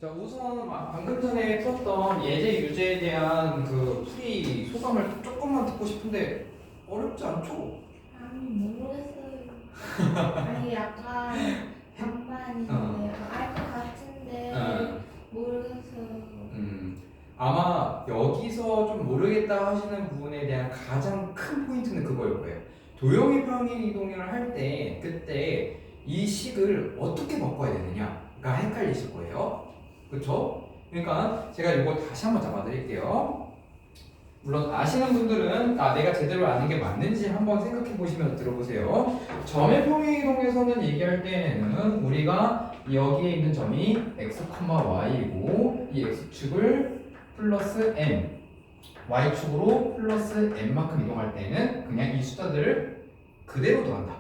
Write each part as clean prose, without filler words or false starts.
자, 우선 방금 전에 풀었던 예제 유제에 대한 그 풀이 소감을 조금만 듣고 싶은데 어렵지 않죠? 아니 모르겠어요. 아니 약간 반반인데 알 것 같은데 어. 모르겠어요. 아마 여기서 좀 모르겠다 하시는 부분에 대한 가장 큰 포인트는 그거일 거예요. 도형의 평행 이동을 할 때 그때 이 식을 어떻게 바꿔야 되느냐가 헷갈리실 거예요. 그쵸? 그러니까 제가 이거 다시 한번 잡아드릴게요. 물론 아시는 분들은 내가 제대로 아는 게 맞는지 한번 생각해 보시면 들어보세요. 점의 평행이동에서는 얘기할 때는 우리가 여기에 있는 점이 x, y이고 이 x축을 플러스 m, y축으로 플러스 m만큼 이동할 때는 그냥 이 숫자들을 그대로 더한다.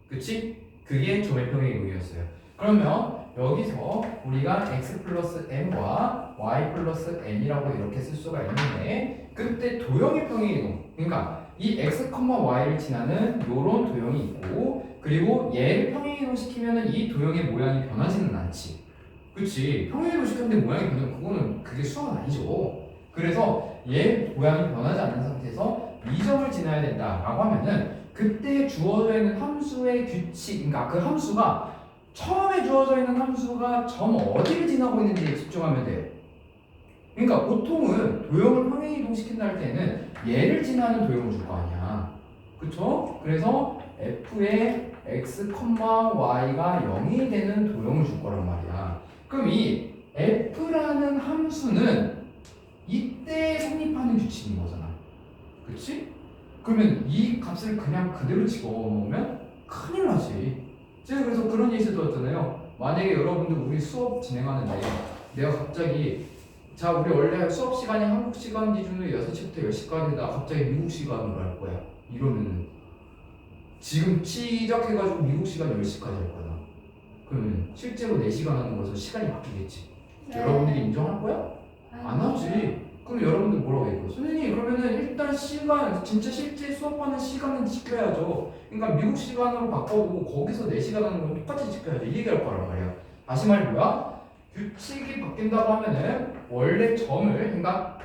그치? 그게 점의 평행이동이었어요. 그러면 여기서 우리가 x 플러스 m과 y 플러스 n이라고 이렇게 쓸 수가 있는데 그때 도형의 평행이동, 그러니까 이 x, y를 지나는 요런 도형이 있고 그리고 얘를 평행이동 시키면은 이 도형의 모양이 변하지는 않지. 그치? 평행이동 시켰는데 모양이 변하면 그거는 그게 수학은 아니죠. 그래서 얘 모양이 변하지 않는 상태에서 이 점을 지나야 된다라고 하면은 그때 주어져 있는 함수의 규칙, 그러니까 그 함수가 처음에 주어져 있는 함수가 점 어디를 지나고 있는지에 집중하면 돼요. 그러니까 보통은 도형을 평행이동 시킨다 할 때는 얘를 지나는 도형을 줄 거 아니야. 그쵸? 그래서 f의 x, y가 0이 되는 도형을 줄 거란 말이야. 그럼 이 f라는 함수는 이때 성립하는 규칙인 거잖아. 그치? 그러면 이 값을 그냥 그대로 집어넣으면 큰일 나지. 제가 그래서 그런 예시 들었잖아요. 만약에 여러분들 우리 수업 진행하는데 내가 갑자기 자 우리 원래 수업 시간이 한국 시간 기준으로 6시부터 10시까지다 갑자기 미국 시간으로 할 거야. 이러면은 지금 시작해가지고 미국 시간 10시까지 할 거야. 그러면 실제로 4시간 하는 거에서 시간이 바뀌겠지. 네. 여러분들이 인정할 거야? 안 하지. 그럼 여러분들 뭐라고 얘기해요? 선생님 그러면은 일단 시간 진짜 실제 수업하는 시간은 지켜야죠. 그러니까 미국 시간으로 바꿔도 거기서 4시간 하는 건 똑같이 지켜야죠. 이 얘기할 거란 말이야. 다시 말해 뭐야? 규칙이 바뀐다고 하면은 원래 점을 그러니까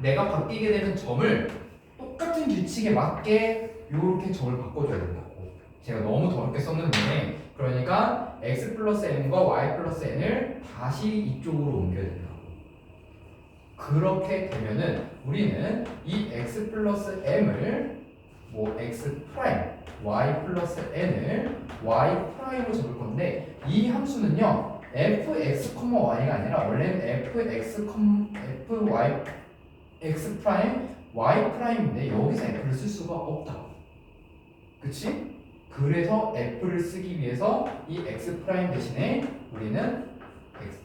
내가 바뀌게 되는 점을 똑같은 규칙에 맞게 요렇게 점을 바꿔줘야 된다고. 제가 너무 더럽게 썼는데 그러니까 x 플러스 n과 y 플러스 n을 다시 이쪽으로 옮겨야 된다고. 그렇게 되면은 우리는 이 x 플러스 m을 뭐 x 프라임, y 플러스 n을 y 프라임으로 적을 건데 이 함수는요 fx, y가 아니라 원래는 fy x 프라임 y 프라임인데 여기서 f를 쓸 수가 없다. 그치? 그래서 f를 쓰기 위해서 이 x 프라임 대신에 우리는 x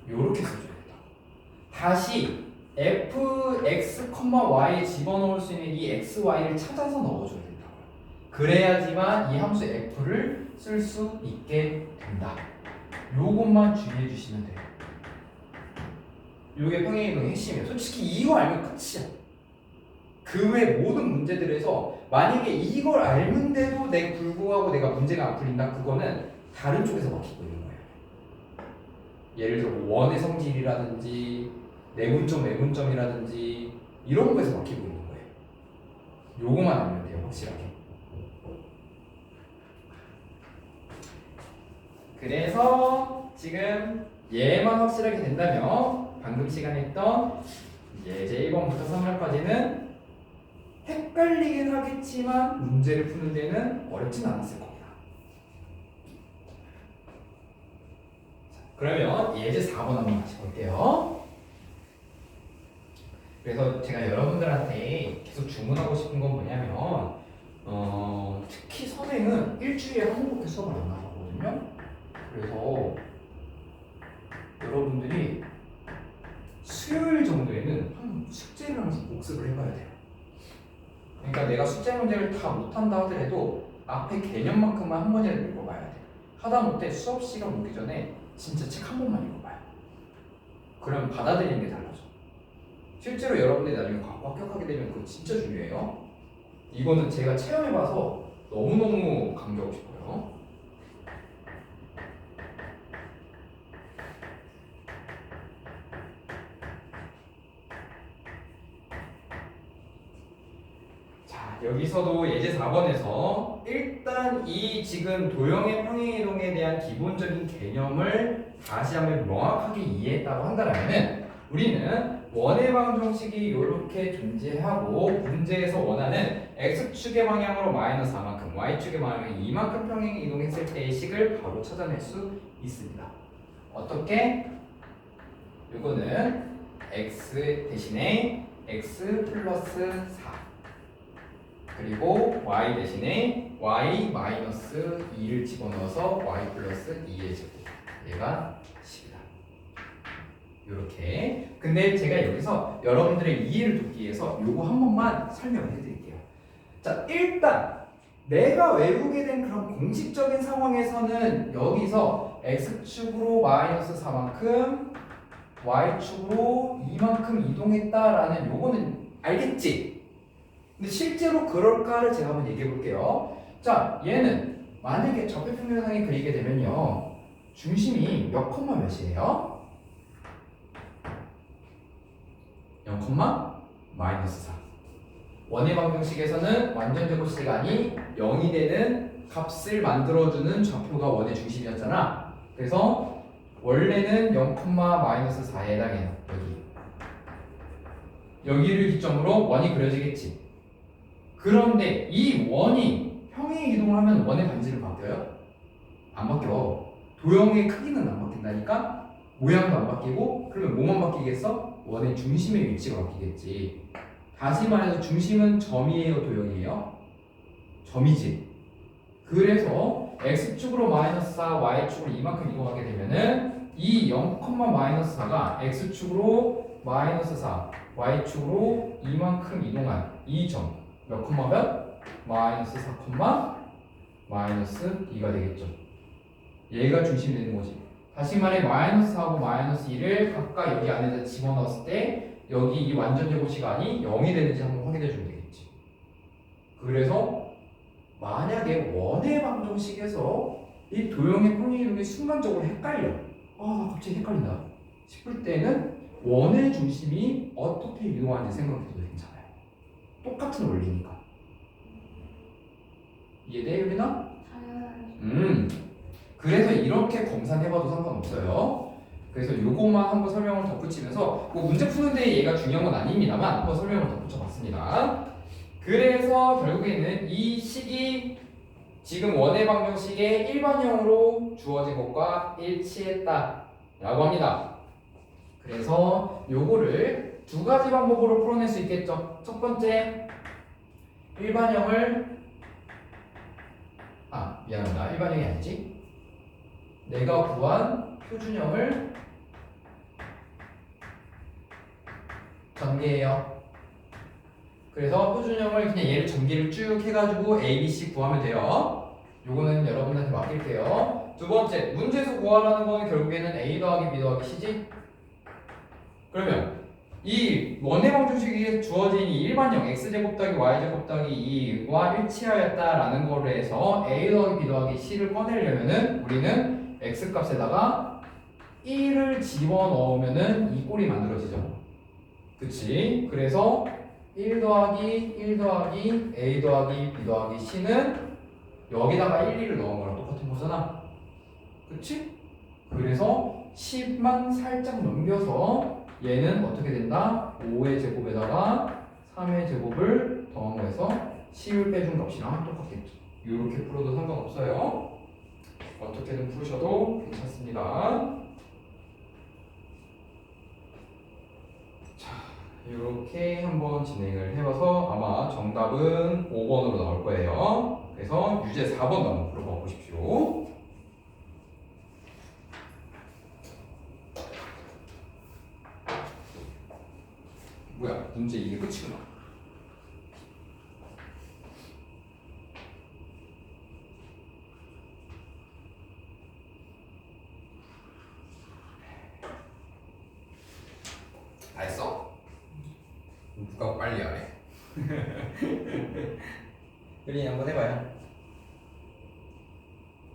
요렇게 써줘야 된다. 다시 fx, y에 집어넣을 수 있는 이 xy를 찾아서 넣어줘야 된다. 그래야지만 이 함수 f를 쓸 수 있게 된다. 요것만 주의해 주시면 돼요. 요게 평행이동의 핵심이에요. 솔직히 이거 알면 끝이야. 그 외 모든 문제들에서 만약에 이걸 알는데도 내가 불구하고 내가 문제가 안 풀린다? 그거는 다른 쪽에서 막히고 있는 거예요. 예를 들어 원의 성질이라든지 내분점, 외분점이라든지 이런 거에서 막히고 있는 거예요. 요거만 알면 돼요, 확실하게. 그래서 지금 얘만 확실하게 된다면 방금 시간에 했던 예제 1번부터 3번까지는 헷갈리긴 하겠지만 문제를 푸는 데는 어렵진 않았을 겁니다. 그러면 예제 4번 한번 다시 볼게요. 그래서 제가 여러분들한테 계속 주문하고 싶은 건 뭐냐면 특히 선행은 일주일에 한 번밖에 수업을 안 나가거든요. 그래서 여러분들이 수요일 정도에는 한 숙제를 하면서 복습을 해봐야 돼요. 그러니까 내가 숙제 문제를 다 못한다 하더라도 앞에 개념만큼만 한 번이라도 읽어봐야 돼. 하다못해 수업 시간 오기 전에 진짜 책 한 번만 읽어봐요. 그럼 받아들이는 게 달라져. 실제로 여러분들이 나중에 과거 합격하게 되면 그거 진짜 중요해요. 이거는 제가 체험해봐서 너무너무 강조하고 싶어요. 자, 여기서도 예제 4번에서 일단 이 지금 도형의 평행이동에 대한 기본적인 개념을 다시 한번 명확하게 이해했다고 한다면 우리는 원의 방정식이 이렇게 존재하고 문제에서 원하는 x축의 방향으로 마이너스 4만큼 y축의 방향으로 2만큼 평행 이동했을 때의 식을 바로 찾아낼 수 있습니다. 어떻게? 이거는 x 대신에 x 플러스 4 그리고 y 대신에 y 마이너스 2를 집어넣어서 y 플러스 2의 제곱 얘가 10이다. 이렇게. 근데 제가 여기서 여러분들의 이해를 돕기 위해서 요거 한 번만 설명을 해드릴게요. 자, 일단 내가 외우게 된 그런 공식적인 상황에서는 여기서 x축으로 마이너스 4만큼 y축으로 2만큼 이동했다라는 요거는 알겠지? 근데 실제로 그럴까를 제가 한번 얘기해 볼게요. 자, 얘는 만약에 적혈평면상에 그리게 되면요 중심이 몇 콤마 몇이에요? 0, 마이너스 4. 원의 방정식에서는 완전 제곱 시간이 0이 되는 값을 만들어주는 좌표가 원의 중심이었잖아. 그래서 원래는 0, 마이너스 4에 해당해요. 여기를 기점으로 원이 그려지겠지. 그런데 이 원이 평행 이동을 하면 원의 반지를 바뀌어요? 안 바뀌어. 도형의 크기는 안 바뀐다니까? 모양도 안 바뀌고 그러면 뭐만 바뀌겠어? 원의 중심의 위치가 바뀌겠지. 다시 말해서 중심은 점이에요, 도형이에요? 점이지. 그래서 x축으로 마이너스 4, y축으로 이만큼 이동하게 되면은 이 0, 마이너스 4가 x축으로 마이너스 4, y축으로 이만큼 이동한 이 점 몇 콤마면? 마이너스 4, 마이너스 2가 되겠죠. 얘가 중심이 되는 거지. 다시 말해 마이너스 4하고 마이너스 2를 각각 여기 안에다 집어넣었을 때 여기 이 완전 제곱 시간이 0이 되는지 한번 확인해 주면 되겠지. 그래서 만약에 원의 방정식에서 이 도형의 평행이동이 순간적으로 헷갈려. 나 갑자기 헷갈린다 싶을 때는 원의 중심이 어떻게 이동하는지 생각해도 괜찮아요. 똑같은 원리니까. 이해돼, 유리나? 그래서 이렇게 검산해봐도 상관없어요. 그래서 요것만 한번 설명을 덧붙이면서 뭐 문제 푸는데 얘가 중요한 건 아닙니다만 한번 설명을 덧붙여봤습니다. 그래서 결국에는 이 식이 지금 원의 방정식의 일반형으로 주어진 것과 일치했다 라고 합니다. 그래서 요거를 두 가지 방법으로 풀어낼 수 있겠죠. 첫 번째, 일반형을 미안합니다. 일반형이 아니지. 내가 구한 표준형을 전개해요. 그래서 표준형을 그냥 얘를 전개를 쭉 해가지고 A, B, C 구하면 돼요. 요거는 여러분한테 맡길게요. 두 번째, 문제에서 구하라는 거는 결국에는 A 더하기 B 더하기 C지? 그러면 이 원의 방정식에 주어진 이 일반형 x제곱 더하기 y제곱 더하기 2와 일치하였다라는 거로 해서 A 더하기 B 더하기 C를 꺼내려면은 우리는 x 값에다가 1을 집어넣으면은 이 꼴이 만들어지죠. 그치? 그래서 1 더하기 A 더하기 B 더하기 C는 여기다가 1, 2를 넣은 거랑 똑같은 거잖아. 그치? 그래서 10만 살짝 넘겨서 얘는 어떻게 된다? 5의 제곱에다가 3의 제곱을 더한 거에서 10을 빼준 값이랑 똑같겠죠. 이렇게 풀어도 상관없어요. 어떻게든 풀으셔도 괜찮습니다. 자, 이렇게 한번 진행을 해봐서 아마 정답은 5번으로 나올 거예요. 그래서 유제 4번도 한번 풀어봐 보십시오. 뭐야, 문제 이게 끝이구나. 다 했어? 누가 빨리 하래? 유린이 한번 해봐요.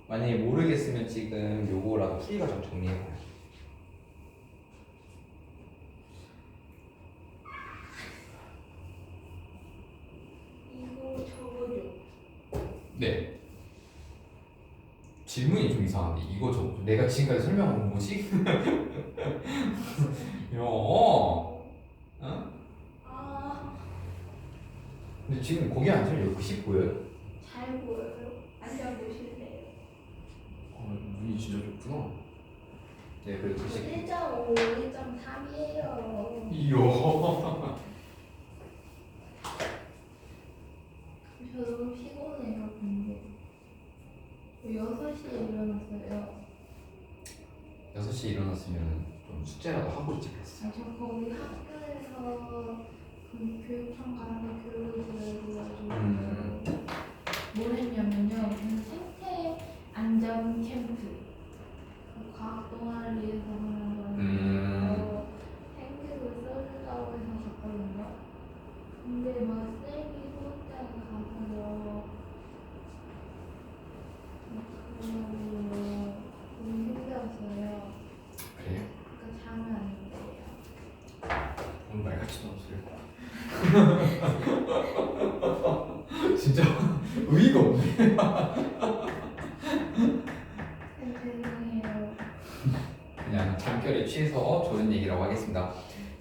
만약에 모르겠으면 지금 요거라도 풀이 과정 정리해봐요. 이거 적어줘. 네. 질문이 좀 이상한데 이거 내가 지금까지 설명한 건 뭐지? 야, 어? 아, 근데 지금 거기 앉으면 여기 시 보여요? 잘 보여요. 앉아보실래요? 눈이 진짜 좋구나. 네, 그래도 글씨 1.5, 1.3이에요. 이요. 저 너무 피곤해요, 근데. 6시에 일어났어요. 6시에 일어났으면 좀 숙제라도 하고 있지 그랬어. 아, 저 거기 학교에서 그 교육청 가는 교육을 들어가지고 뭘 했냐면요. 생태 안전 캠프. 그 과학 동아리에서 하는 거예요. 생태를 써준다고 해서 갔거든요. 근데 막 쌤이 혼자 가서요. 그래가지고 너무 힘들었어요. 그래요? 그러니까 자면 안 돼요. 오늘 말 같지도 않소리. 진짜 의의가 없네. 죄송해요. 그냥 잠결에 취해서 좋은 얘기라고 하겠습니다.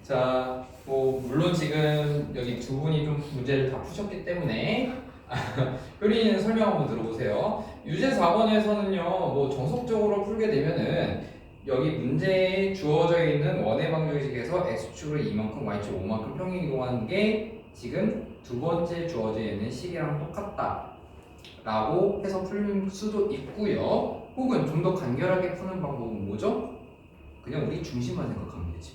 자, 뭐 물론 지금 여기 두 분이 좀 문제를 다 푸셨기 때문에 효린이는 설명 한번 들어보세요. 유제 4번에서는요, 뭐 정석적으로 풀게 되면은 여기 문제에 주어져 있는 원의 방정식에서 x축으로 이만큼, y축 5만큼 평행 이동하는 게 지금 두 번째 주어져 있는 식이랑 똑같다. 라고 해서 풀 수도 있고요. 혹은 좀 더 간결하게 푸는 방법은 뭐죠? 그냥 우리 중심만 생각하면 되지.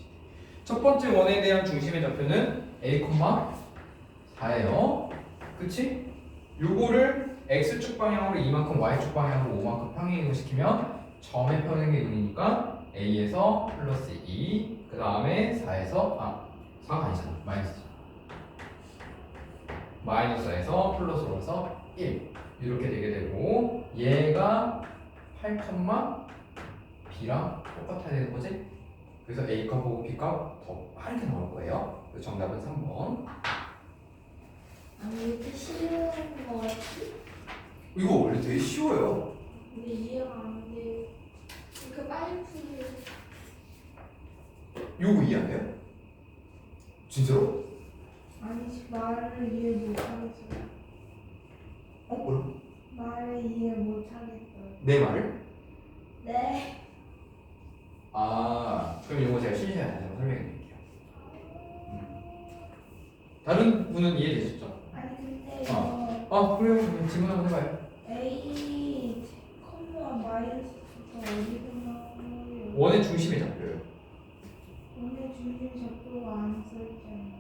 첫 번째 원에 대한 중심의 좌표는 a, 4예요. 그치? 요거를 x축 방향으로 이만큼, y축 방향으로 5만큼 평행이동 시키면 점의 평행이동이니까 a에서 플러스 2, 그 다음에 4에서 4가 아니잖아. 마이너스 4에서 플러스로 해서 1 이렇게 되게 되고 얘가 8, b랑 똑같아야 되는 거지? 그래서 a 값하고 b 값 더 빠르게 나올 거예요. 그래서 정답은 3번. 아니 왜 이렇게 쉬운 거 같지? 이거 원래 되게 쉬워요. 근데 이해가 안 돼. 이렇게 빨리 풀려. 요거 이해 안 돼요? 진짜로? 아니 말을 이해 못 하겠어요. 뭐야? 말을 이해 못 하겠어요. 내 말을? 네. 그럼 이거 제가 신시간 다시 한번 설명해 드릴게요. 다른 분은 이해되셨죠? 아니 근데 그래요. 그럼 질문 한번 해봐요. A, 마이너스부터 어디서 나오는 원의 중심에 잡혀요. 오늘 중심 적도가 안 써있잖아요.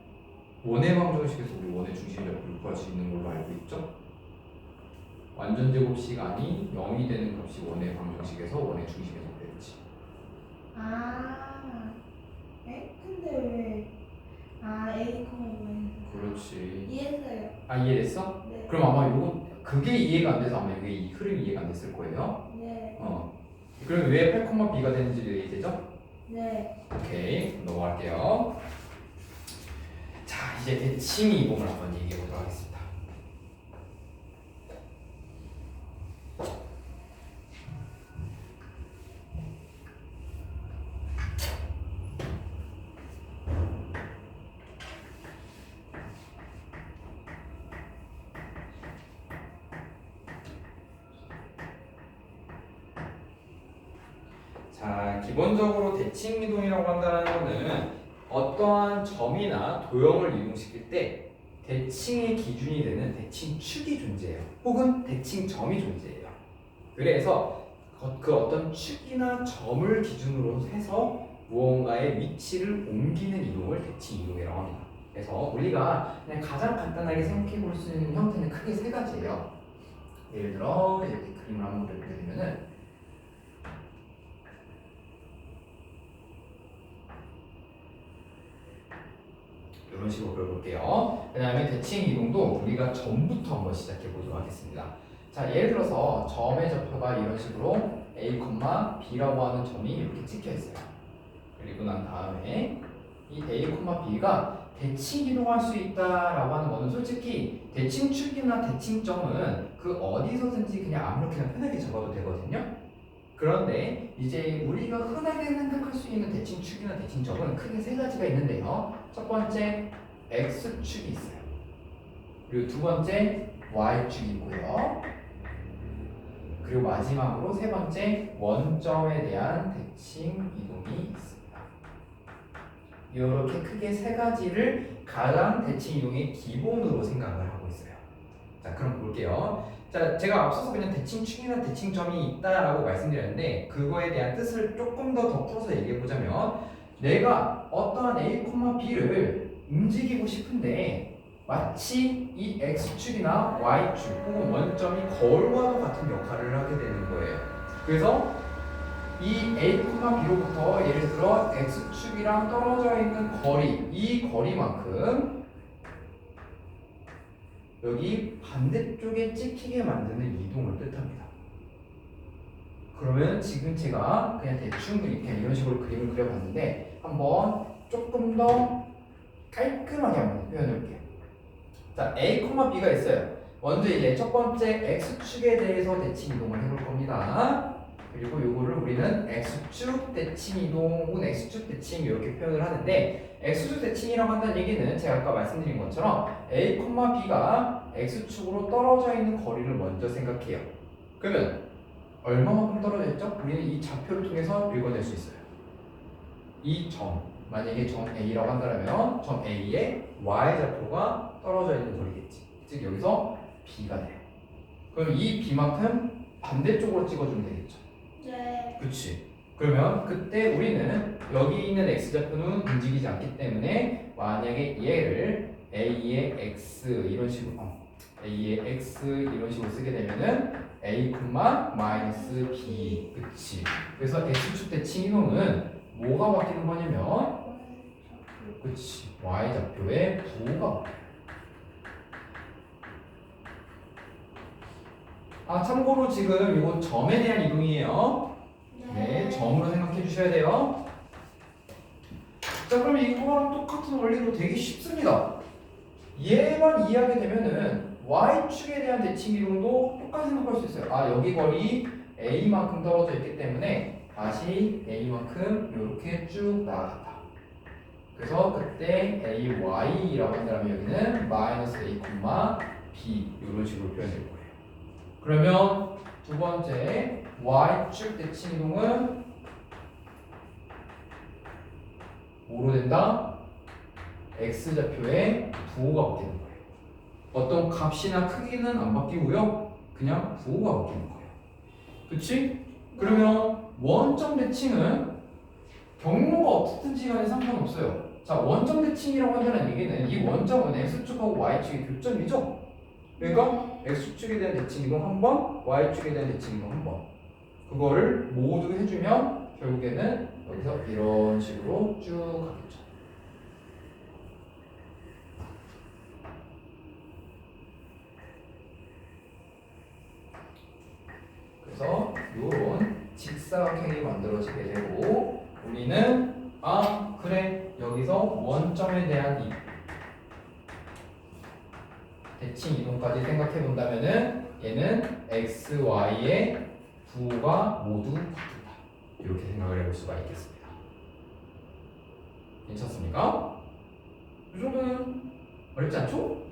원의 방정식에서 우리 원의 중심의 좌표를 구할 수 있는 걸로 알고 있죠? 완전 제곱 시간이 0이 되는 값이 원의 방정식에서 원의 중심에 잡혀있지. 에? 근데 왜? A, 그렇지. 이해했어요. 이해됐어? 네. 그럼 아마 요거 그게 이해가 안 돼서 아마 이게 이 흐름이 이해가 안 됐을 거예요. 네. 그럼 왜 8, b가 되는지 이해되죠? 네. 오케이, 그럼 넘어갈게요. 자, 이제 대칭 이동을 한번 얘기해 보도록 하겠습니다. 자, 기본적으로 대칭 이동이라고 한다는 거는 어떠한 점이나 도형을 이동시킬 때 대칭의 기준이 되는 대칭축이 존재해요. 혹은 대칭점이 존재해요. 그래서 그 어떤 축이나 점을 기준으로 해서 무언가의 위치를 옮기는 이동을 대칭 이동이라고 합니다. 그래서 우리가 그냥 가장 간단하게 생각해 볼 수 있는 형태는 크게 세 가지예요. 예를 들어 이렇게 그림을 한번 그려보면은 이런 식으로 그려볼게요. 그 다음에 대칭 이동도 우리가 점부터 한번 시작해 보도록 하겠습니다. 자, 예를 들어서 점의 좌표가 이런 식으로 A, B라고 하는 점이 이렇게 찍혀 있어요. 그리고 난 다음에 이 A, B가 대칭 이동할 수 있다라고 하는 거는 솔직히 대칭축이나 대칭점은 그 어디서든지 그냥 아무렇게나 편하게 적어도 되거든요. 그런데 이제 우리가 흔하게 생각할 수 있는 대칭축이나 대칭점은 크게 세 가지가 있는데요. 첫 번째 X축이 있어요. 그리고 두 번째 Y축이 있고요. 그리고 마지막으로 세 번째 원점에 대한 대칭 이동이 있습니다. 이렇게 크게 세 가지를 가장 대칭 이동의 기본으로 생각을 하고 있어요. 자, 그럼 볼게요. 자, 제가 앞서서 그냥 대칭축이나 대칭점이 있다라고 말씀드렸는데 그거에 대한 뜻을 조금 더 풀어서 얘기해 보자면 내가 어떠한 A, B를 움직이고 싶은데 마치 이 X축이나 Y축 혹은 원점이 거울과도 같은 역할을 하게 되는 거예요. 그래서 이 A, B로부터 예를 들어 X축이랑 떨어져 있는 거리, 이 거리만큼 여기 반대쪽에 찍히게 만드는 이동을 뜻합니다. 그러면 지금 제가 그냥 대충 그냥 이런 식으로 그림을 그려봤는데 한번 조금 더 깔끔하게 한번 표현해 볼게요. 자, A, B가 있어요. 먼저 이제 첫 번째 X축에 대해서 대칭 이동을 해볼 겁니다. 그리고 요거를 우리는 X축 대칭 이동 혹은 X축 대칭 이렇게 표현을 하는데 X축 대칭이라고 한다는 얘기는 제가 아까 말씀드린 것처럼 A, B가 X축으로 떨어져 있는 거리를 먼저 생각해요. 그러면 얼마만큼 떨어져 있죠? 우리는 이 좌표를 통해서 읽어낼 수 있어요. 이 점, 만약에 점 A라고 한다면 점 A에 Y좌표가 떨어져 있는 거리겠지. 즉 여기서 B가 돼요. 그럼 이 B만큼 반대쪽으로 찍어주면 되겠죠. 네. 그치. 그러면 그때 우리는 여기 있는 X좌표는 움직이지 않기 때문에 만약에 얘를 A의 X 이런 식으로 A의 X 이런 식으로 쓰게 되면은 A, 마이너스 B. 그치. 그래서 X축 대칭 이동은 뭐가 바뀌는 거냐면 그치. Y좌표의 부호가 바뀌어요. 참고로 지금 이거 점에 대한 이동이에요. 네, 점으로 생각해 주셔야 돼요. 자, 그럼 이거랑 똑같은 원리로 되게 쉽습니다. 얘만 이해하게 되면은 Y축에 대한 대칭 이동도 똑같이 생각할 수 있어요. 여기 거리 A만큼 떨어져 있기 때문에 다시 A만큼 이렇게 쭉 나아간다. 그래서 그때 AY라고 한다면 여기는 마이너스 A, B 이런 식으로 표현될 거예요. 그러면 두 번째 Y축 대칭 이동은 뭐로 된다? X좌표의 부호가 바뀌는 거예요. 어떤 값이나 크기는 안 바뀌고요. 그냥 부호가 바뀌는 거예요. 그치? 그러면 원점 대칭은 경로가 어떻든지 간에 상관없어요. 자, 원점 대칭이라고 한다는 얘기는 이 원점은 X축하고 Y축의 교점이죠? 그러니까 X축에 대한 대칭 이동 한 번, Y축에 대한 대칭 이동 한 번. 그거를 모두 해주면 결국에는 여기서 이런 식으로 쭉 가겠죠. 그래서 이런 직사각형이 만들어지게 되고 우리는 그래 여기서 원점에 대한 이 대칭 이동까지 생각해 본다면은 얘는 x, y의 부호가 모두 바뀐다. 이렇게 생각을 해볼 수가 있겠습니다. 괜찮습니까? 이 정도는 어렵지 않죠?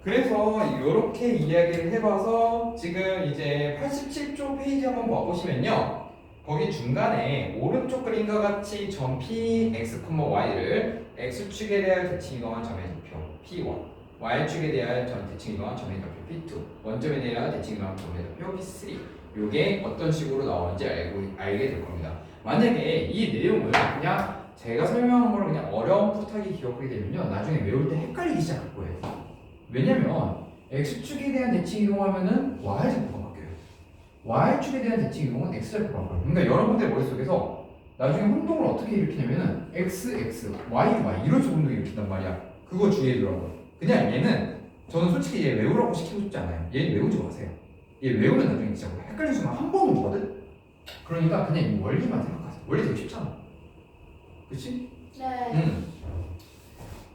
그래서 이렇게 이야기를 해봐서 지금 이제 87쪽 페이지 한번 봐보시면요. 거기 중간에 오른쪽 그림과 같이 점 P, X, Y를 X축에 대한 대칭 이동한 점의 좌표 P1, Y축에 대한 대칭 이동한 점의 좌표 P2, 원점에 대한 대칭 이동한 점의 좌표 P3. 이게 어떤 식으로 나오는지 알게 될 겁니다. 만약에 이 내용을 그냥 제가 설명한 거를 그냥 어렴풋하게 기억하게 되면요. 나중에 외울 때 헷갈리기 시작할 거예요. 왜냐면 X축에 대한 대칭 이동하면은 Y좌표가 바뀌어요. Y축에 대한 대칭 이동은 X좌표가 바뀌어요. 그러니까 여러분들 머릿속에서 나중에 혼동을 어떻게 일으키냐면은 X, Y 이런 식으로 혼동을 일으킨단 말이야. 그거 주의해 두라고. 그냥 얘는 저는 솔직히 얘 외우라고 시키고 싶지 않아요. 얘 외우지 마세요. 얘 외우면 나중에 진짜 뭐 헷갈리는 순간 한 번 오거든? 그러니까 그냥 이 원리만 생각하세요. 원리 되게 쉽잖아. 그치? 네.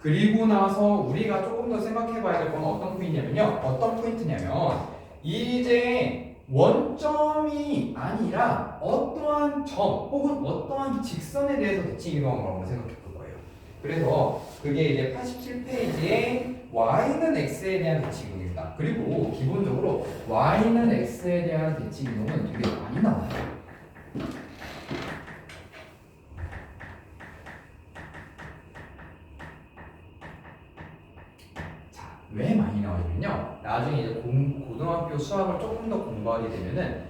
그리고 나서 우리가 조금 더 생각해봐야 될 건 어떤 포인트냐면요. 어떤 포인트냐면 이제 원점이 아니라 어떠한 점 혹은 어떠한 직선에 대해서 대칭 이동한 거라고 생각해 볼 거예요. 그래서 그게 이제 87페이지에 y는 x에 대한 대칭 이동입니다. 그리고 기본적으로 y는 x에 대한 대칭 이동은 되게 많이 나와요. 왜 많이 나오냐면요. 나중에 이제 고등학교 수학을 조금 더 공부하게 되면은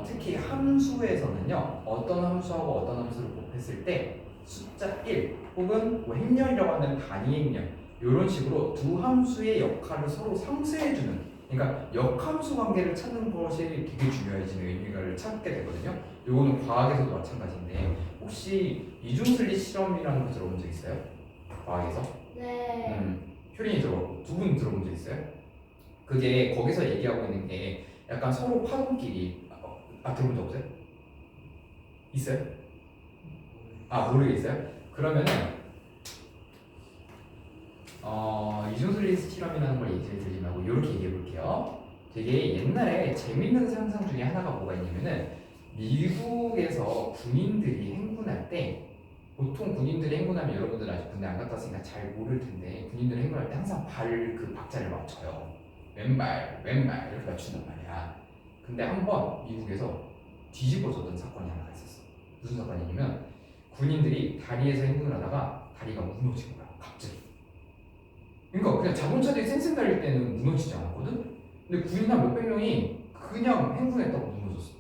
특히 함수에서는요. 어떤 함수하고 어떤 함수를 곱했을 때 숫자 1 혹은 뭐 행렬이라고 하는 단위 행렬 이런 식으로 두 함수의 역할을 서로 상쇄해주는 그러니까 역함수 관계를 찾는 것이 되게 중요해지는 의미를 찾게 되거든요. 이거는 과학에서도 마찬가지인데 혹시 이중슬리 실험이라는 거 들어본 적 있어요? 과학에서? 네. 효린이 두 분 들어본 적 있어요? 그게 거기서 얘기하고 있는 게 약간 서로 파동끼리 들어본 적 없어요? 있어요? 모르겠어요? 그러면은 이중슬리 실험이라는 걸 예시를 들리라고 이렇게 얘기해 볼게요. 되게 옛날에 재밌는 상상 중에 하나가 뭐가 있냐면은 미국에서 군인들이 행군할 때 보통 군인들이 행군하면 여러분들 아직 군대 안 갔다 왔으니까 잘 모를 텐데 군인들이 행군할 때 항상 발 그 박자를 맞춰요. 왼발 이렇게 맞춘단 말이야. 근데 한 번 미국에서 뒤집어졌던 사건이 하나가 있었어. 무슨 사건이냐면 군인들이 다리에서 행군을 하다가 다리가 무너진 거야. 갑자기. 그러니까 그냥 자동차들이 쌩쌩 달릴 때는 무너지지 않았거든? 근데 군인 한 몇백 명이 그냥 행군했다고 무너졌어.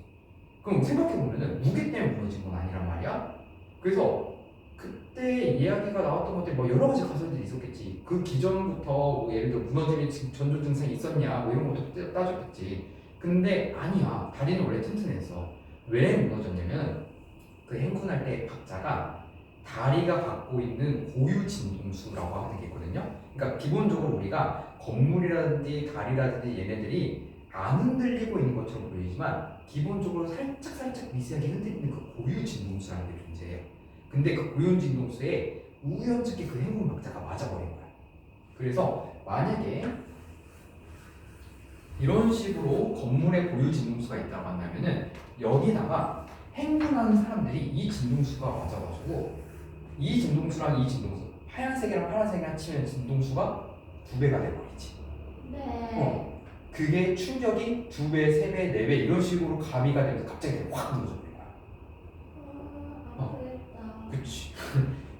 그럼 생각해보면은 무게 때문에 무너진 건 아니란 말이야? 그래서 그때 이야기가 나왔던 것들이 뭐 여러 가지 가설들이 있었겠지. 그 기전부터 뭐 예를 들어 무너짐의 전조 증상이 있었냐 뭐 이런 것도 따졌겠지. 근데 아니야. 다리는 원래 튼튼했어. 왜 무너졌냐면 그 행군할 때 박자가 다리가 갖고 있는 고유 진동수라고 하는 게 있거든요. 그러니까 기본적으로 우리가 건물이라든지 다리라든지 얘네들이 안 흔들리고 있는 것처럼 보이지만 기본적으로 살짝 미세하게 흔들리는 그 고유 진동수라는 게 존재해요. 근데 그 고유 진동수에 우연찮게 그 행군 박자가 맞아버린 거야. 그래서 만약에 이런 식으로 건물에 고유 진동수가 있다고 한다면은 여기다가 행군하는 사람들이 이 진동수가 맞아가지고 이 진동수랑 이 진동수 하얀색이랑 파란색이랑 치면 진동수가 2배가 돼버리지. 네. 그게 충격이 2배, 3배, 4배 이런 식으로 가미가 되면서 갑자기 확 무너져 버린 거야. 아프겠다. 그치.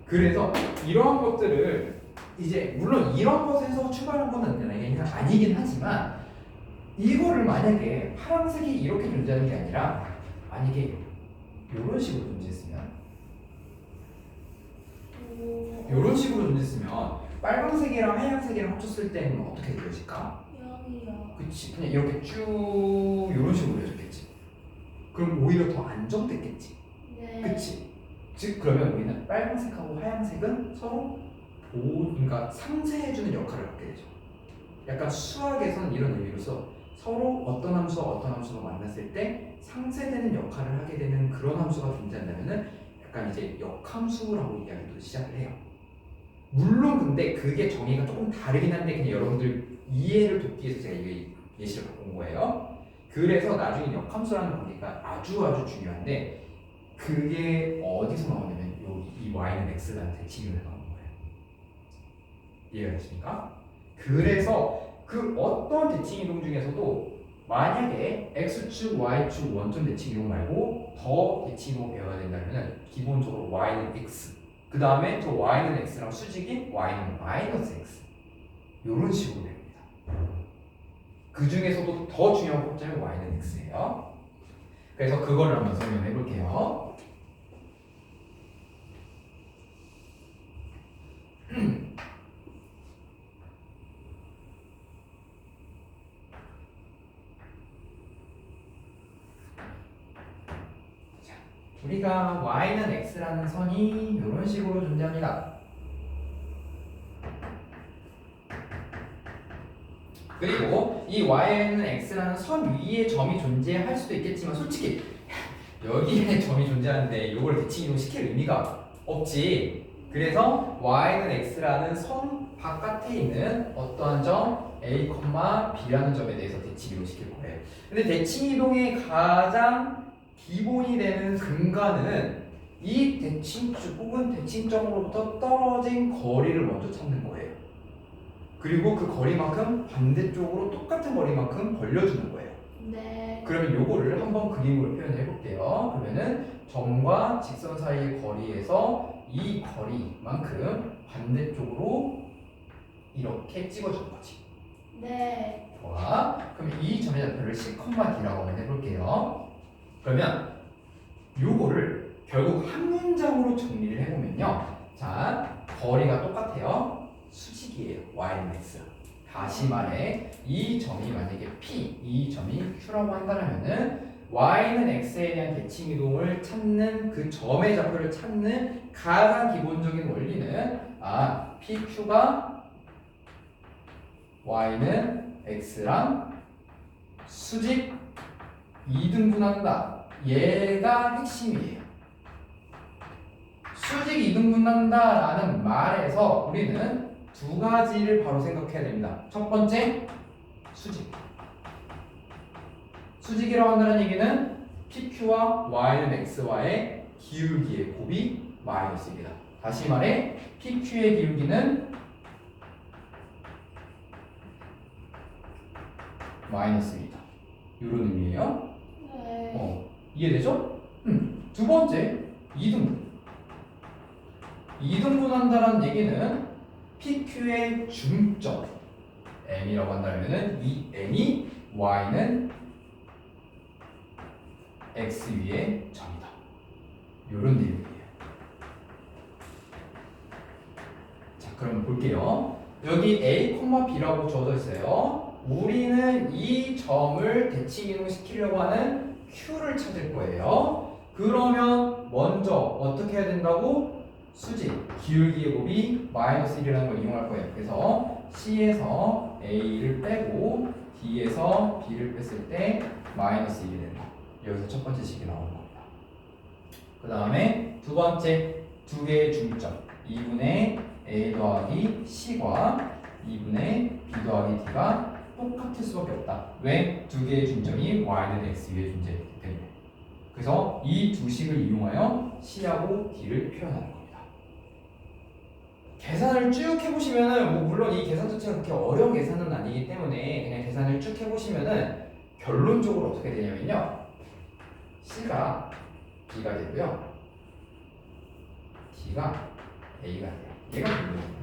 그래서 이러한 것들을 이제 물론 이런 것에서 출발한 건 아니긴 하지만 이거를 만약에 파란색이 이렇게 존재하는 게 아니라 만약에 이런 식으로 존재했으면 이런 식으로 존재했으면 빨간색이랑 하얀색이랑 합쳤을 때는 어떻게 그려질까? 0이요. 그치. 그냥 이렇게 쭉 이런 식으로 그려졌겠지. 그럼 오히려 더 안정됐겠지. 네. 그치. 즉 그러면 우리는 빨간색하고 하얀색은 서로 그러니까 상쇄해주는 역할을 하게 되죠. 약간 수학에서는 이런 의미로서 서로 어떤 함수와 어떤 함수가 만났을 때 상쇄되는 역할을 하게 되는 그런 함수가 존재한다면은 약간 이제 역함수라고 이야기도 시작을 해요. 물론 근데 그게 정의가 조금 다르긴 한데 그냥 여러분들 이해를 돕기 위해서 제가 이 예시를 갖고 온 거예요. 그래서 나중에 역함수라는 관계가 아주 중요한데 그게 어디서 나오냐면 이 y는 x라는 대칭에서 나오는 거예요. 이해가 되십니까? 그래서 그 어떤 대칭 이동 중에서도 만약에 x축, y축 원점 대칭 이동 말고 더 대칭 이동 배워야 된다면 기본적으로 y는 x 그 다음에 저 y는 x랑 수직인 y는 마이너스 x 이런 식으로 됩니다. 그 중에서도 더 중요한 법점이 y는 x예요. 그래서 그거를 한번 설명해 볼게요. 우리가 y는 x라는 선이 이런 식으로 존재합니다. 그리고 이 y는 x라는 선 위에 점이 존재할 수도 있겠지만 솔직히 여기에 점이 존재하는데 이걸 대칭 이동시킬 의미가 없지. 그래서 y는 x라는 선 바깥에 있는 어떠한 점 a, b라는 점에 대해서 대칭 이동시킬 거예요. 근데 대칭 이동의 가장 기본이 되는 근간은 이 대칭축 혹은 대칭점으로부터 떨어진 거리를 먼저 찾는 거예요. 그리고 그 거리만큼 반대쪽으로 똑같은 거리만큼 벌려주는 거예요. 네. 그러면 요거를 한번 그림으로 표현해 볼게요. 그러면은 점과 직선 사이의 거리에서 이 거리만큼 반대쪽으로 이렇게 찍어주는 거지. 네. 좋아. 그럼 이 점의 좌표를 C,D라고 한번 해볼게요. 그러면 요거를 결국 한 문장으로 정리를 해보면요. 자, 거리가 똑같아요. 수직이에요. y는 x. 다시 말해 이 점이 만약에 P, 이 점이 Q라고 한다면은 y는 x에 대한 대칭 이동을 찾는 그 점의 좌표를 찾는 가장 기본적인 원리는 PQ가 y는 x랑 수직 이등분한다. 얘가 핵심이에요. 수직 이등분한다라는 말에서 우리는 두 가지를 바로 생각해야 됩니다. 첫 번째, 수직. 수직이라고 한다는 얘기는 PQ와 Y는 X와의 기울기의 곱이 마이너스입니다. 다시 말해, PQ의 기울기는 마이너스입니다. 이런 의미예요. 네. 이해되죠? 두 번째, 이등분. 이등분한다는 얘기는 PQ의 중점 M이라고 한다면은 이 M이 Y는 X 위의 점이다. 이런 내용이에요. 자, 그럼 볼게요. 여기 A, B라고 주어져 있어요. 우리는 이 점을 대칭 이동시키려고 하는 Q를 찾을 거예요. 그러면 먼저 어떻게 해야 된다고? 수직, 기울기의 곱이 마이너스 1이라는 걸 이용할 거예요. 그래서 C에서 A를 빼고 D에서 B를 뺐을 때 마이너스 1이 된다. 여기서 첫 번째 식이 나오는 겁니다. 그 다음에 두 번째, 두 개의 중점 2분의 A 더하기 C과 2분의 B 더하기 D가 똑같을 수밖에 없다. 왜? 두 개의 중점이 Y는 X 위에 존재했기 때문에. 그래서 이 두 식을 이용하여 C하고 D를 표현하는 겁니다. 계산을 쭉 해보시면은 뭐 물론 이 계산 자체가 그렇게 어려운 계산은 아니기 때문에 그냥 계산을 쭉 해보시면은 결론적으로 어떻게 되냐면요. C가 B가 되고요. D가 A가 돼요. 얘가 결론이에요.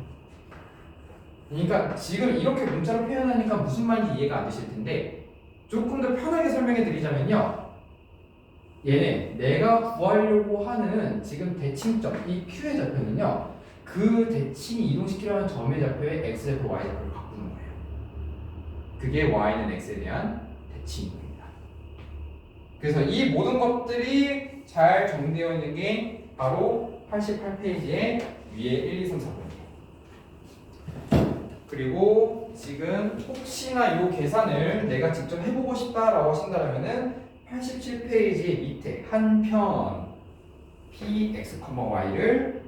그러니까 지금 이렇게 문자로 표현하니까 무슨 말인지 이해가 안 되실 텐데 조금 더 편하게 설명해 드리자면요. 얘네 내가 구하려고 하는 지금 대칭점 이 Q의 좌표는요. 그 대칭이 이동시키려는 점의 좌표에 X좌표, Y좌표를 바꾸는 거예요. 그게 Y는 X에 대한 대칭입니다. 그래서 이 모든 것들이 잘 정리되어 있는 게 바로 88페이지에 위에 1, 2, 3, 4번이에요. 그리고 지금 혹시나 이 계산을 내가 직접 해보고 싶다라고 하신다면은 87페이지 밑에 한편 Px, Y를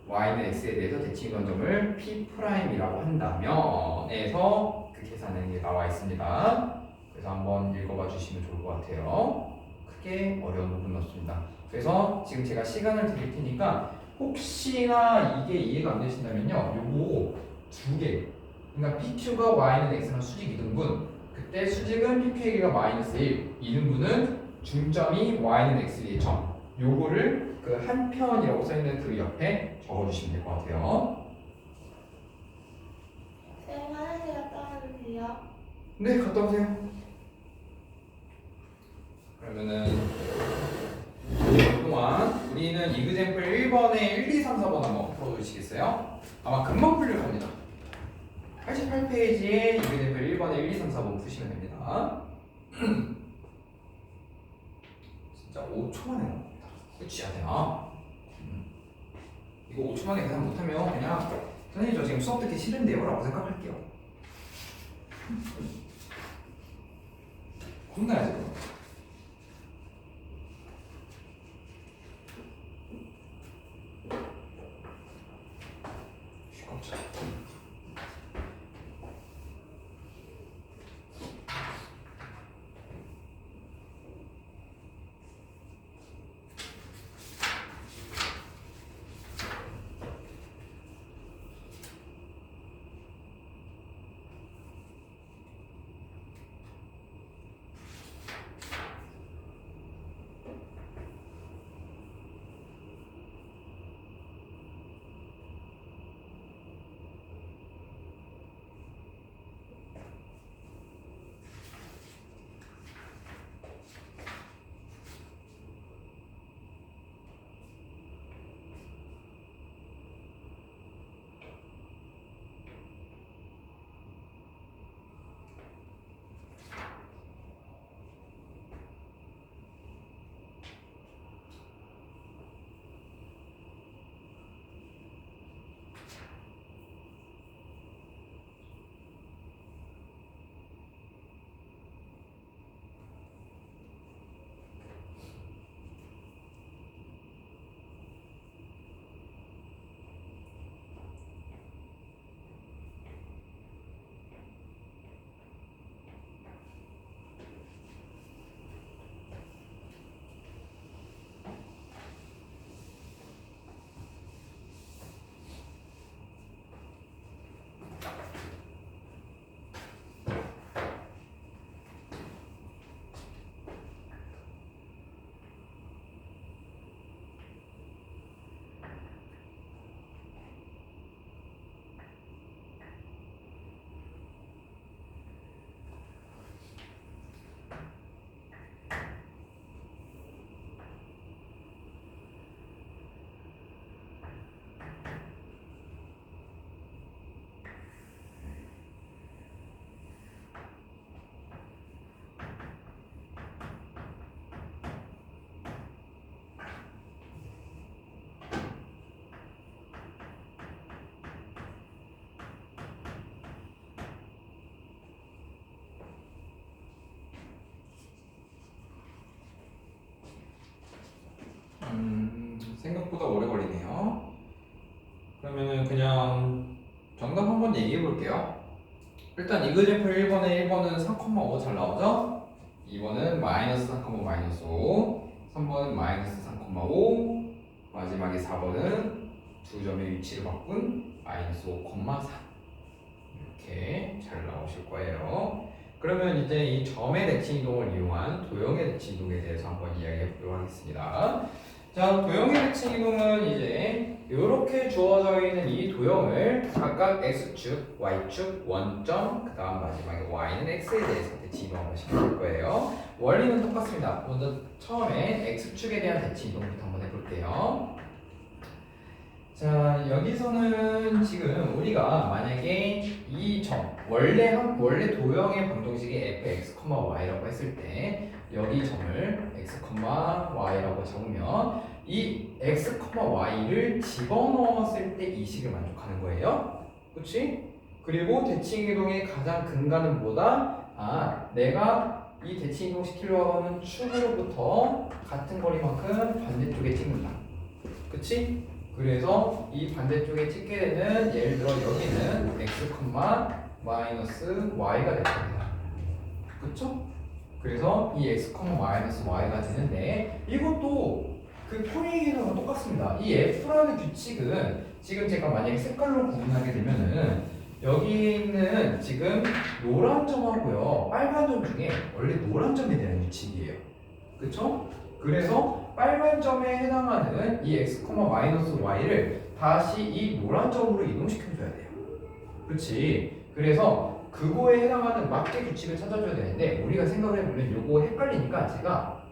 Y는 X에 대해서 대칭이던 점을 P'이라고 한다면 에서 그 계산이 나와 있습니다. 그래서 한번 읽어봐 주시면 좋을 것 같아요. 크게 어려운 부분 없습니다. 그래서 지금 제가 시간을 드릴 테니까 혹시나 이게 이해가 안 되신다면요. 요거 두 개. 그러니까 PQ가 Y는 X랑 수직 이등분. 그때 수직은 PQ의 길이가 마이너스 1. 이등분은 중점이 Y는 X의 점. 요거를 그 한편이라고 써있는 그 옆에 적어주시면 될 것 같아요. 쌤 화장실 갔다 와주세요. 네, 갔다 오세요. 그러면은 그동안 우리는 이그젬플 1번에 1, 2, 3, 4번 한번 풀어주시겠어요? 아마 금방 풀릴 겁니다. 88페이지에 이그젬플 1번에 1, 2, 3, 4번 푸시면 됩니다. 진짜 5초 만에 나옵니다. 그렇지 않아요? 이거 5초 만에 계산 못하면 그냥 선생님 저 지금 수업 듣기 싫은데요? 라고 생각할게요. 혼나야지. 깜짝이야. 생각보다 오래 걸리네요. 그러면은 그냥 정답 한번 얘기해 볼게요. 일단 이그제플 1번에 1번은 3,5 잘 나오죠? 2번은 마이너스 3, 마이너스 5, 3번은 마이너스 3,5, 마지막에 4번은 두 점의 위치를 바꾼 마이너스 5,4 이렇게 잘 나오실 거예요. 그러면 이제 이 점의 대칭 이동을 이용한 도형의 대칭 이동에 대해서 한번 이야기해 보도록 하겠습니다. 자, 도형의 대칭 이동은 이제 이렇게 주어져 있는 이 도형을 각각 x축, y축, 원점, 그 다음 마지막에 y는 x에 대해서 대칭 이동 한번 시켜볼 거예요. 원리는 똑같습니다. 먼저 처음에 x축에 대한 대칭 이동부터 한번 해볼게요. 자, 여기서는 지금 우리가 만약에 이 점, 원래 도형의 방정식이 fx, y라고 했을 때 여기 점을 x, y라고 잡으면 이 x, y를 집어넣었을 때 이 식을 만족하는 거예요. 그치? 그리고 대칭 이동의 가장 근간은 뭐다? 내가 이 대칭 이동 시키려고 하는 축으로부터 같은 거리만큼 반대쪽에 찍는다. 그치? 그래서 이 반대쪽에 찍게 되는, 예를 들어 여기는 x, 마이너스 y가 될 겁니다. 그쵸? 그래서 이 x, 마이너스 y가 되는데 이것도 그 토익이랑 똑같습니다. 이 f라는 규칙은 지금 제가 만약에 색깔로 구분하게 되면은 여기 있는 지금 노란 점하고요 빨간 점 중에 원래 노란 점에 대한 규칙이에요. 그쵸? 그래서 빨간 점에 해당하는 이 x, 마이너스 y를 다시 이 노란 점으로 이동시켜줘야 돼요. 그렇지? 그래서 그거에 해당하는 맞게 규칙을 찾아줘야 되는데 우리가 생각을 해보면 요거 헷갈리니까 제가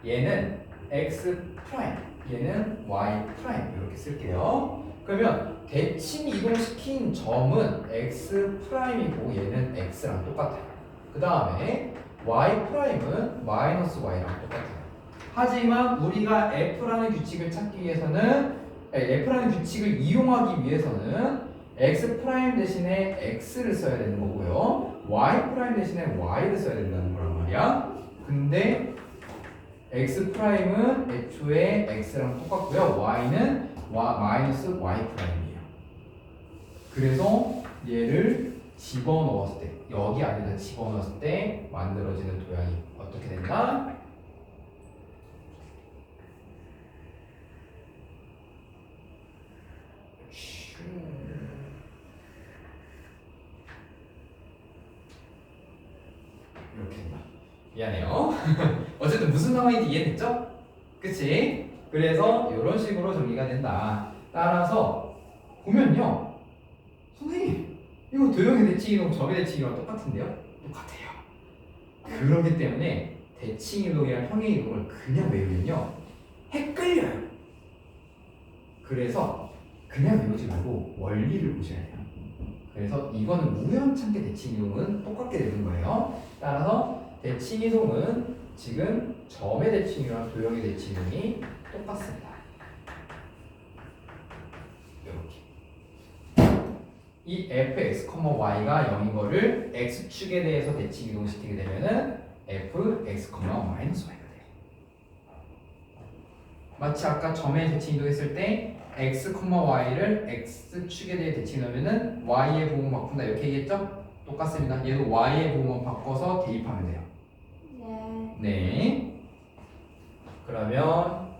얘는 x 프라임, 얘는 y 프라임 이렇게 쓸게요. 그러면 대칭 이동시킨 점은 x 프라임이고 얘는 x랑 똑같아요. 그 다음에 y 프라임은 마이너스 y랑 똑같아요. 하지만 우리가 f라는 규칙을 찾기 위해서는 f라는 규칙을 이용하기 위해서는 x 프라임 대신에 x를 써야 되는 거고요. y 프라임 대신에 y를 써야 된다는 거란 말이야. 근데 x 프라임은 애초에 x랑 똑같고요. y는 마이너스 y 프라임이에요. 그래서 얘를 집어넣었을 때, 여기 안에다 집어넣었을 때 만들어지는 도형이 어떻게 된다? 이렇게 된다. 미안해요. 어쨌든 무슨 상황인지 이해됐죠? 그치? 그래서 이런 식으로 정리가 된다. 따라서 보면요, 선생님 이거 도형의 대칭이동 점의 대칭이랑 똑같은데요? 똑같아요. 그렇기 때문에 대칭이동이랑 평행이동을 그냥 외우면요 헷갈려요. 그래서 그냥 외우지 말고 원리를 보셔야 돼요. 그래서 이거는 우연찮게 대칭이동은 똑같게 되는 거예요. 따라서 대칭이동은 지금 점의 대칭이랑 도형의 대칭이동이 똑같습니다. 이렇게 이 fx, y가 0인 거를 x축에 대해서 대칭이동시키게 되면은 fx, y가 돼요. 마치 아까 점의 대칭이동 했을 때 x, y를 x축에 대해 대칭하면은 y의 부분 바꾼다 이렇게 얘기했죠? 똑같습니다. 얘도 y의 부분 바꿔서 대입하면 돼요. 네. 네. 그러면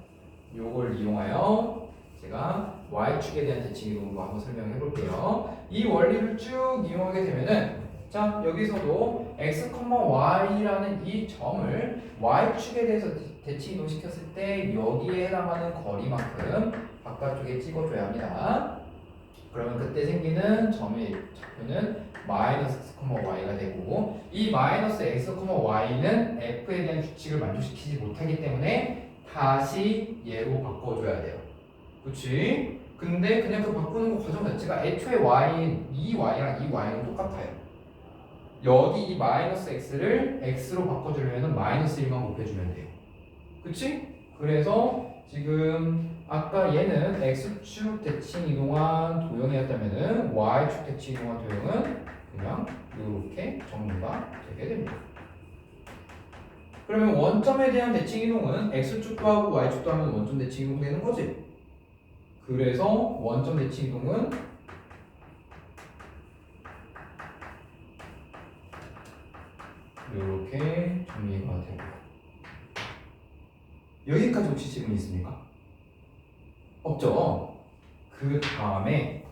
요걸 이용하여 제가 y축에 대한 대칭 이동으로 한번 설명해 볼게요. 이 원리를 쭉 이용하게 되면은 자 여기서도 x, y라는 이 점을 y축에 대해서 대칭 이동 시켰을 때 여기에 해당하는 거리만큼 바깥쪽에 찍어줘야 합니다. 그러면 그때 생기는 점의 좌표는 마이너스 x, y가 되고 이 마이너스 x, y는 f에 대한 규칙을 만족시키지 못하기 때문에 다시 얘로 바꿔줘야 돼요. 그치? 근데 그냥 그 바꾸는 거 과정 자체가 애초에 이 y랑 이 y는 똑같아요. 여기 이 마이너스 x를 x로 바꿔주려면 마이너스 1만 곱해주면 돼요. 그치? 그래서 지금 아까 얘는 x축 대칭 이동한 도형이었다면은 y축 대칭 이동한 도형은 그냥 이렇게 정리가 되게 됩니다. 그러면 원점에 대한 대칭 이동은 x축도 하고 y축도 하면 원점 대칭 이동 되는 거지. 그래서 원점 대칭 이동은 이렇게 정리가 되고요. 여기까지 혹시 질문 있습니까? 없죠? 그 다음에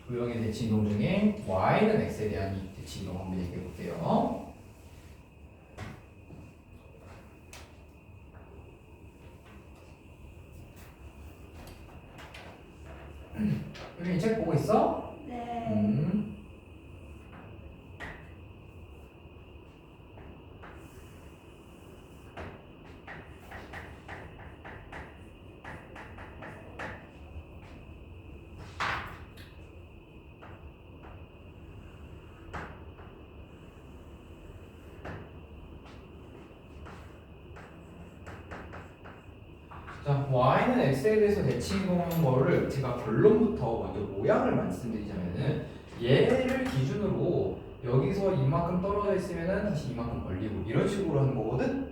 도형의 대칭 이동 중에 y는 x에 대한 이 대칭 이동 한번 얘기해 볼게요. 유빈이 책 보고 있어? 네. 자, y는 x에 대해서 대칭 이동한 거를 제가 결론부터 먼저 모양을 말씀드리자면은 얘를 기준으로 여기서 이만큼 떨어져 있으면은 다시 이만큼 벌리고 이런 식으로 하는 거거든.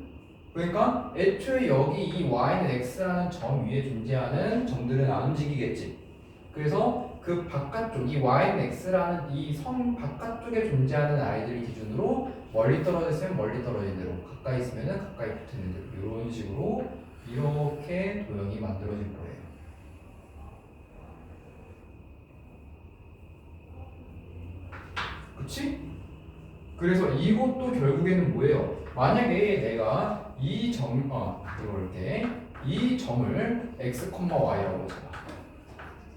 그러니까 애초에 여기 이 y는 x라는 점 위에 존재하는 점들은 안 움직이겠지. 그래서 그 바깥쪽 이 y는 x라는 이 선 바깥쪽에 존재하는 아이들을 기준으로 멀리 떨어져 있으면 멀리 떨어진 대로 가까이 있으면은 가까이 붙는 대로 이런 식으로 이렇게 도형이 만들어질 거예요. 그치? 그래서 이것도 결국에는 뭐예요? 만약에 내가 이 이렇게 이 점을 x, y라고 하잖아.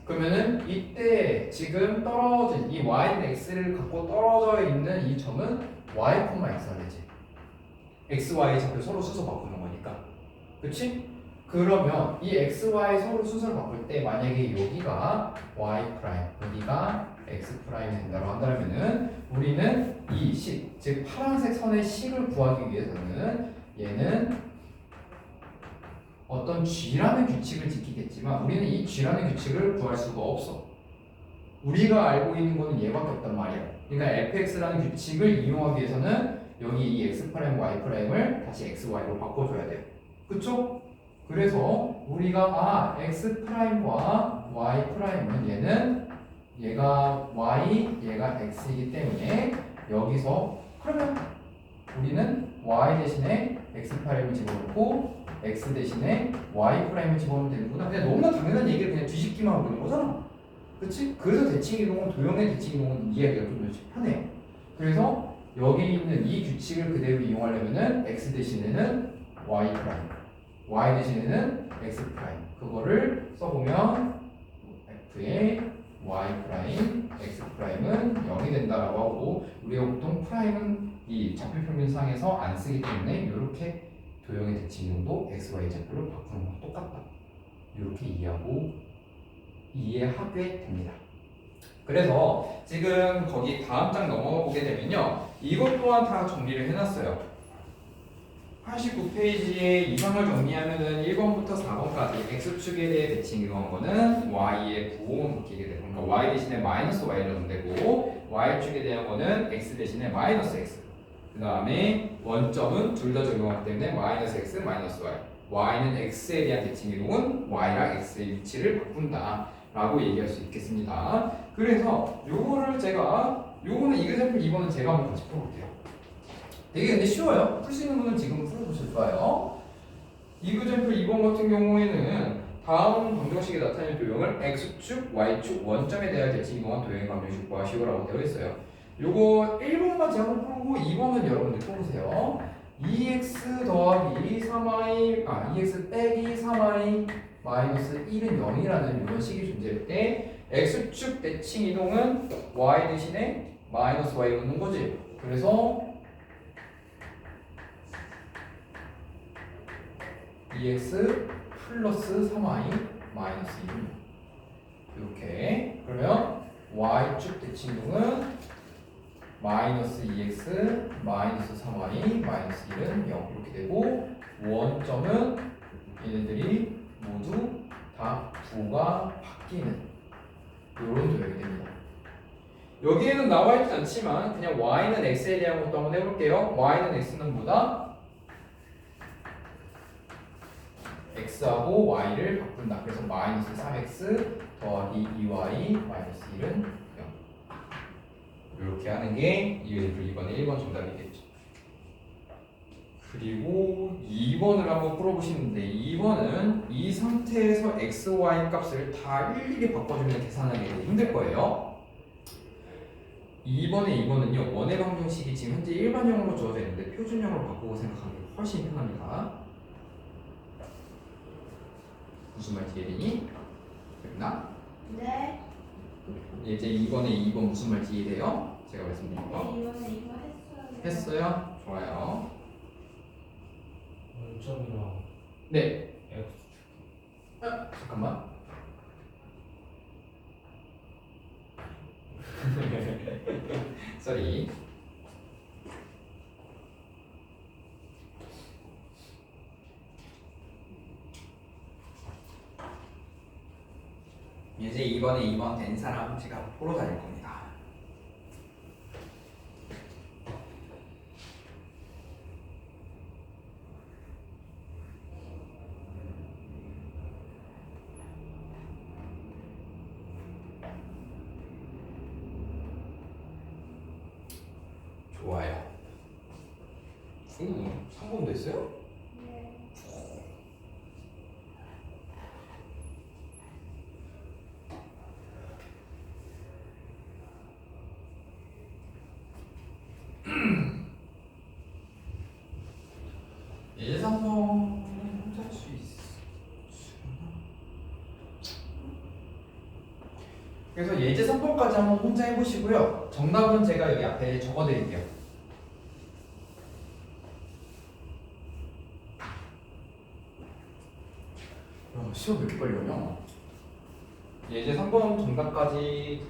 그러면은 이때 지금 떨어진 이 y는 x를 갖고 떨어져 있는 이 점은 y, x가 되지. x, y 좌표 서로 순서 바꾸는 거니까. 그치? 그러면 이 x, y 서로 순서를 바꿀 때 만약에 여기가 y 프라임, 여기가 x 프라임이 된다고 한다면은 우리는 이 식, 즉 파란색 선의 식을 구하기 위해서는 얘는 어떤 g라는 규칙을 지키겠지만 우리는 이 g라는 규칙을 구할 수가 없어. 우리가 알고 있는 거는 얘밖에 없단 말이야. 그러니까 fx라는 규칙을 이용하기 위해서는 여기 이 x 프라임 y 프라임을 다시 x y로 바꿔줘야 돼요. 그쵸? 그래서 우리가 x 프라임과 y 프라임은 얘가 y, 얘가 x이기 때문에 여기서 그러면 우리는 y 대신에 x 프라임을 집어넣고 x 대신에 y 프라임을 집어넣으면 되는구나. 그냥 너무나 당연한 얘기를 그냥 뒤집기만 하고 있는 거잖아. 그치? 그래서 대칭 이동은 도형의 대칭 이동은 이해하기가 좀 편해요. 그래서 여기 있는 이 규칙을 그대로 이용하려면은 x 대신에는 y 프라임, y 대신에는 x 프라임 그거를 써보면 f의 y 프라임, x 프라임은 0이 된다라고 하고 우리가 보통 프라임은 이 좌표평면상에서 안 쓰기 때문에 이렇게 도형의 대칭 이동도 x, y 좌표로 바꾸는 거랑 똑같다. 이렇게 이해하게 됩니다. 그래서 지금 거기 다음 장 넘어가 보게 되면요. 이것 또한 다 정리를 해놨어요. 89페이지에 이상을 정리하면은 1번부터 4번까지 x축에 대해 대칭 이동한 거는 y의 부호만 바뀌게 되고 그러니까 y 대신에 마이너스 y를 넣으면 되고 y축에 대한 거는 x 대신에 마이너스 x 그 다음에 원점은 둘 다 적용하기 때문에 마이너스 x 마이너스 y y는 x에 대한 대칭 이동은 y랑 x의 위치를 바꾼다 라고 얘기할 수 있겠습니다. 그래서 요거는 이그샘플 2번은 제가 한번 같이 풀어볼게요. 되게 근데 쉬워요. 풀 수 있는 분은 지금 풀어보셔도 좋아요. 이그샘플 2번 같은 경우에는 다음 방정식에 나타낸 도형을 x축, y축 원점에 대한 대칭 이동한 도형의 방정식 구하시오라고 되어 있어요. 요거 1번만 제가 한번 풀고 2번은 여러분들 풀어보세요. 2x 더하기 3y 2x 빼기 3y 마이너스 1은 0이라는 이런 식이 존재할 때 x축 대칭 이동은 y 대신에 마이너스 y 넣는 거지. 그래서 2x 플러스 3y 마이너스 1 이렇게 그러면 y축 대칭 이동은 마이너스 2x 마이너스 3y 마이너스 1은 0 이렇게 되고 원점은 얘네들이 모두 다 부가 바뀌는 이런 도형이 됩니다. 여기에는 나와 있지 않지만 그냥 y는 x에 대한 것도 한번 해볼게요. y는 x는 뭐다? x하고 y를 바꾼다. 그래서 마이너스 3x 더하기 2y 마이너스 1은 0 이렇게 하는 게 이그샘플 2번의 1번 정답이겠죠. 그리고 2번을 한번 풀어보시는데 2번은 이 상태에서 x, y 값을 다 일일이 바꿔주면 계산하기 힘들 거예요. 2번은요 원의 방정식이 지금 현재 일반형으로 주어져 있는데 표준형으로 바꾸고 생각하는 게 훨씬 편합니다. 무슨 말인지 이해되니? 됐나? 네. 이제 2번에 2번 무슨 말인지 이해돼요? 제가 말씀드린 거. 네, 이번에 이거 했어요. 했어요? 좋아요. 원점이랑 네. x 잠깐만. 쏘리. 이제 2번에 2번 된 사람 제가 보러 다닐 겁니다. 좋아요. 3번 됐어요? 네. 이제 3번 혼자 할 수 있어. 그래서 예제 3번까지 한번 혼자 해보시고요. 정답은 제가 여기 앞에 적어드릴게요. 시험 왜 이렇게 빨리 오냐? 예제 3번 정답까지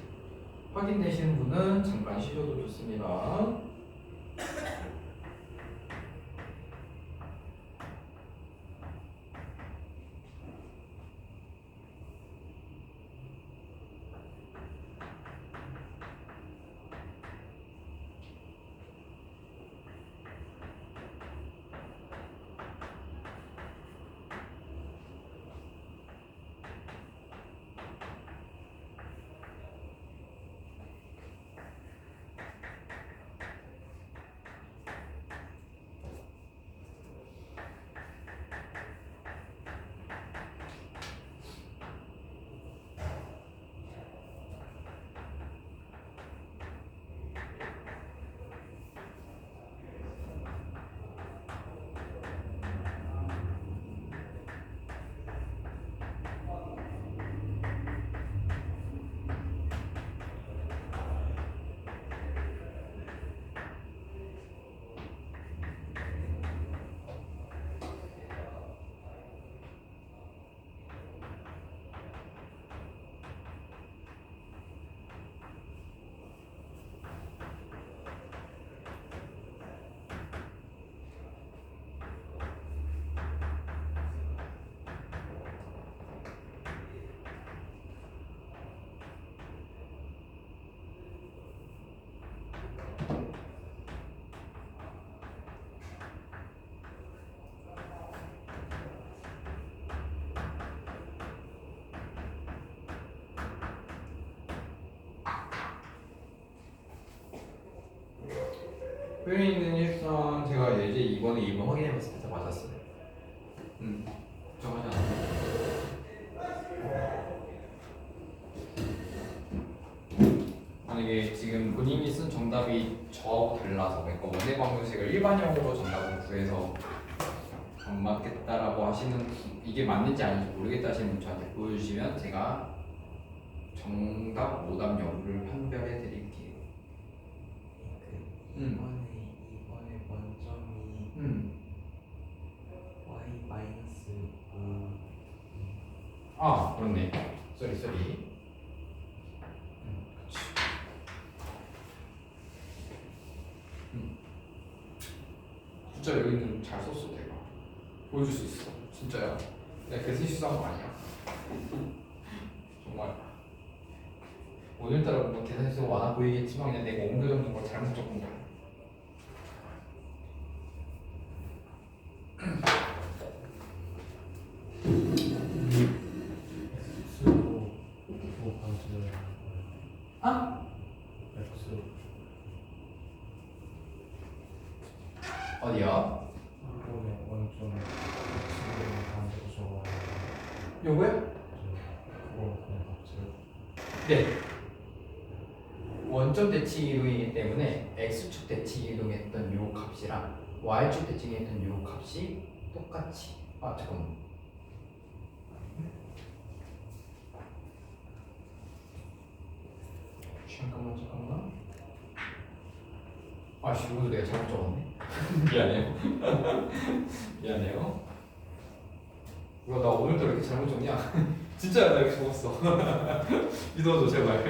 확인되시는 분은 잠깐 쉬셔도 좋습니다. 표현있는 일상 제가 예제 2번에 2번 확인해봤을 때 다 맞았어요. 걱정하지 않아요. 만약에 지금 본인이 쓴 정답이 저하고 달라서 그러니까 원의 방정식을 일반형으로 정답을 구해서 안 맞겠다라고 하시는 이게 맞는지 아닌지 모르겠다 하시는 분 저한테 보여주시면 제가 정답 오답 여부를 판별해 드릴게요. 이번에 원점이 y 마이너스 5. 아 그렇네. 쏘리. 숫자 여기는 잘 썼어 내가. 보여줄 수 있어. 진짜야. 내가 그래서 실수한 거 아니야. 정말. 오늘따라 뭔가 계산 실수가 많아 보이겠지만 그냥 내가 옮겨 적는 걸 잘못 적은 거야. x로 5 방지를 아? x 어디야? 이번에 원점 x로 방지를 적어야 요거야? 그거 그냥 값을 네. 원점 대칭 이동이기 때문에 x축 대칭 이동했던 요 값이랑 y축 대칭했던 요 값이 똑같이 잠깐만. 잠깐만. 아씨 이것도 내가 잘못 적었네. 미안해요. 이거 나 오늘도 이렇게 잘못 적냐? 진짜야 나 이렇게 적었어. 믿어줘 제발.